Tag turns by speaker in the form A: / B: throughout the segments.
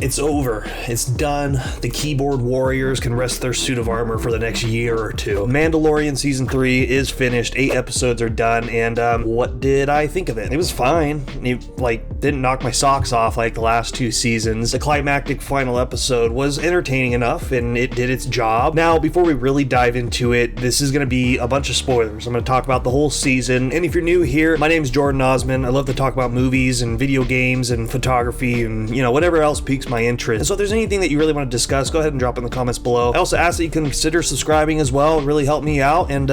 A: It's over. It's done. The keyboard warriors can rest their suit of armor for the next year or two. Mandalorian Season 3 is finished. 8 episodes are done, and what did I think of it? It was fine. It, didn't knock my socks off like the last 2 seasons. The climactic final episode was entertaining enough, and it did its job. Now, before we really dive into it, this is going to be a bunch of spoilers. I'm going to talk about the whole season, and if you're new here, my name is Jordan Osman. I love to talk about movies and video games and photography and, whatever else piques my interest. And so if there's anything that you really want to discuss, go ahead and drop in the comments below. I also ask that you consider subscribing as well. It really helped me out. And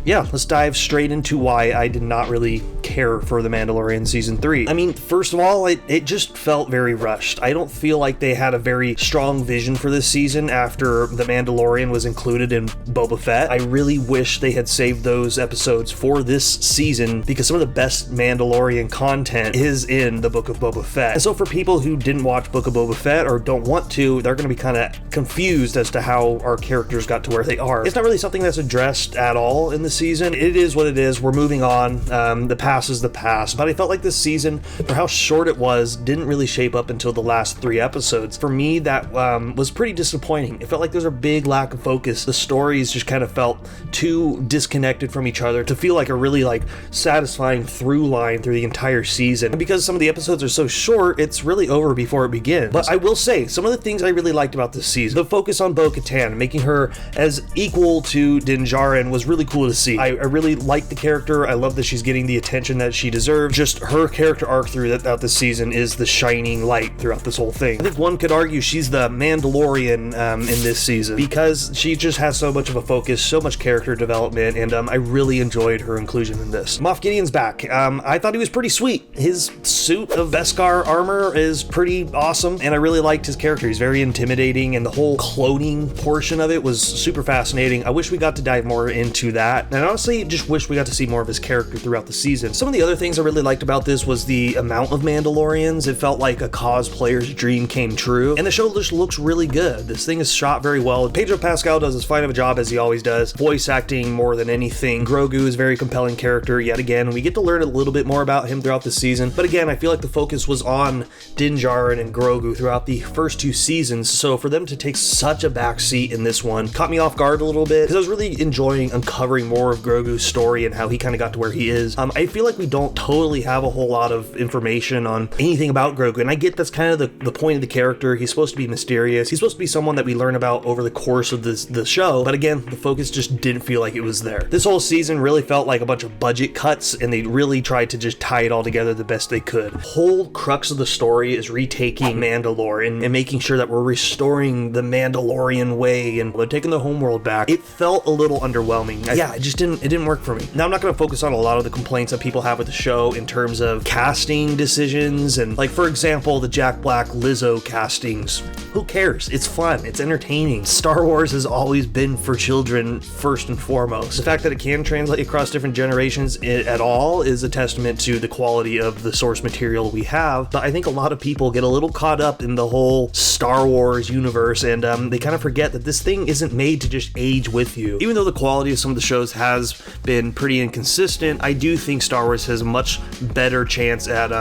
A: let's dive straight into why I did not really care for The Mandalorian Season 3. I mean, first of all, it just felt very rushed. I don't feel like they had a very strong vision for this season after The Mandalorian was included in Boba Fett. I really wish they had saved those episodes for this season because some of the best Mandalorian content is in the Book of Boba Fett. And so for people who didn't watch Book of Boba Fett or don't want to, they're going to be kind of confused as to how our characters got to where they are. It's not really something that's addressed at all in the season. It is what it is. We're moving on. The past is the past. But I felt like this season, for how short it was, didn't really shape up until the last 3 episodes. For me, that was pretty disappointing. It felt like there's a big lack of focus. The stories just kind of felt too disconnected from each other to feel like a really satisfying through line through the entire season. And because some of the episodes are so short, it's really over before it begins. But I will say, some of the things I really liked about this season, the focus on Bo-Katan, making her as equal to Din Djarin was really cool to see. I really liked the character. I love that she's getting the attention that she deserves. Just her character arc throughout this season is the shining light throughout this whole thing. I think one could argue she's the Mandalorian in this season because she just has so much of a focus, so much character development, and I really enjoyed her inclusion in this. Moff Gideon's back. I thought he was pretty sweet. His suit of Beskar armor is pretty awesome, and I really liked his character. He's very intimidating, and the whole cloning portion of it was super fascinating. I wish we got to dive more into that, and honestly, just wish we got to see more of his character throughout the season. Some of the other things I really liked about this was the amount of Mandalorians. It felt like a cosplayer's dream came true, and the show just looks really good. This thing is shot very well. Pedro Pascal does as fine of a job as he always does. Voice acting more than anything. Grogu is a very compelling character yet again. We get to learn a little bit more about him throughout the season, but again, I feel like the focus was on Din Djarin and Grogu throughout the first 2 seasons, so for them to take such a backseat in this one caught me off guard a little bit because I was really enjoying uncovering more of Grogu's story and how he kind of got to where he is. I feel like we don't totally have a whole lot of information on anything about Grogu, and I get that's kind of the point of the character. He's supposed to be mysterious. He's supposed to be someone that we learn about over the course of the show, but again, the focus just didn't feel like it was there. This whole season really felt like a bunch of budget cuts, and they really tried to just tie it all together the best they could. The whole crux of the story is retaking Mandalore and making sure that we're restoring the Mandalorian way, and they're taking the homeworld back. It felt a little underwhelming. It didn't work for me. Now, I'm not going to focus on a lot of the complaints that people have with the show in terms of casting decisions, and for example, the Jack Black Lizzo castings. Who cares? It's fun. It's entertaining. Star Wars has always been for children first and foremost. The fact that it can translate across different generations at all is a testament to the quality of the source material we have, but I think a lot of people get a little caught up in the whole Star Wars universe, and they kind of forget that this thing isn't made to just age with you. Even though the quality of some of the shows has been pretty inconsistent, I do think Star Wars has a much better chance at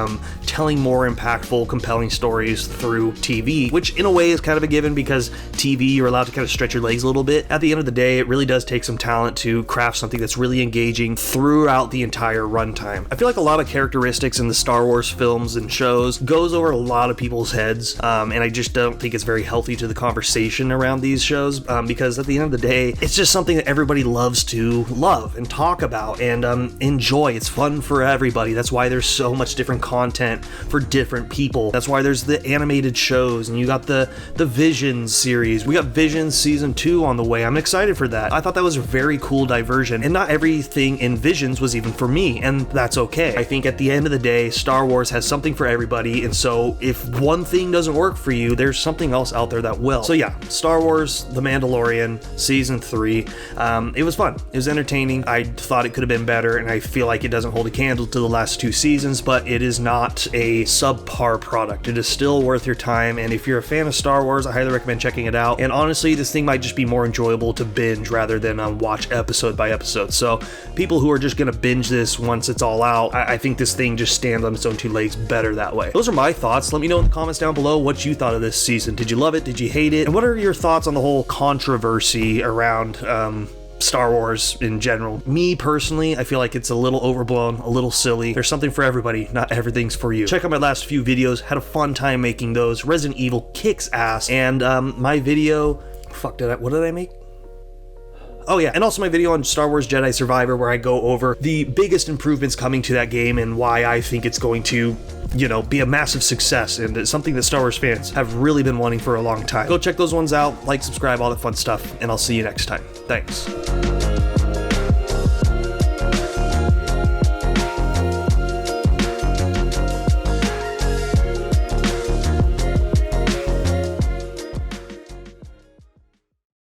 A: telling more impactful, compelling stories through TV, which in a way is kind of a given because TV, you're allowed to kind of stretch your legs a little bit. At the end of the day, it really does take some talent to craft something that's really engaging throughout the entire runtime. I feel like a lot of characteristics in the Star Wars films and shows goes over a lot of people's heads, and I just don't think it's very healthy to the conversation around these shows, because at the end of the day, it's just something that everybody loves to love and talk about and enjoy. It's fun for everybody. That's why there's so much different content for different people. That's why there's the animated shows, and you got the Visions series. We got Visions season 2 on the way. I'm excited for that. I thought that was a very cool diversion, and not everything in Visions was even for me, and that's okay. I think at the end of the day, Star Wars has something for everybody, and so if one thing doesn't work for you, there's something else out there that will. So yeah, Star Wars The Mandalorian season 3, it was fun. It was entertaining. I thought it could have been better, and I feel like it doesn't hold a candle to the last 2 seasons, but it is not a subpar product. It is still worth your time, and if you're a fan of Star Wars, I highly recommend checking it out. And honestly, this thing might just be more enjoyable to binge rather than watch episode by episode. So people who are just gonna binge this once it's all out, I think this thing just stands on its own 2 legs better that way. Those are my thoughts. Let me know in the comments down down below what you thought of this season. Did you love it? Did you hate it? And what are your thoughts on the whole controversy around Star Wars in general? Me personally, I feel like it's a little overblown, a little silly. There's something for everybody, not everything's for you. Check out my last few videos, had a fun time making those. Resident Evil kicks ass, and my video, what did I make? Oh yeah, and also my video on Star Wars Jedi Survivor, where I go over the biggest improvements coming to that game and why I think it's going to, you know, be a massive success, and it's something that Star Wars fans have really been wanting for a long time. Go check those ones out, like, subscribe, all that fun stuff, and I'll see you next time. Thanks.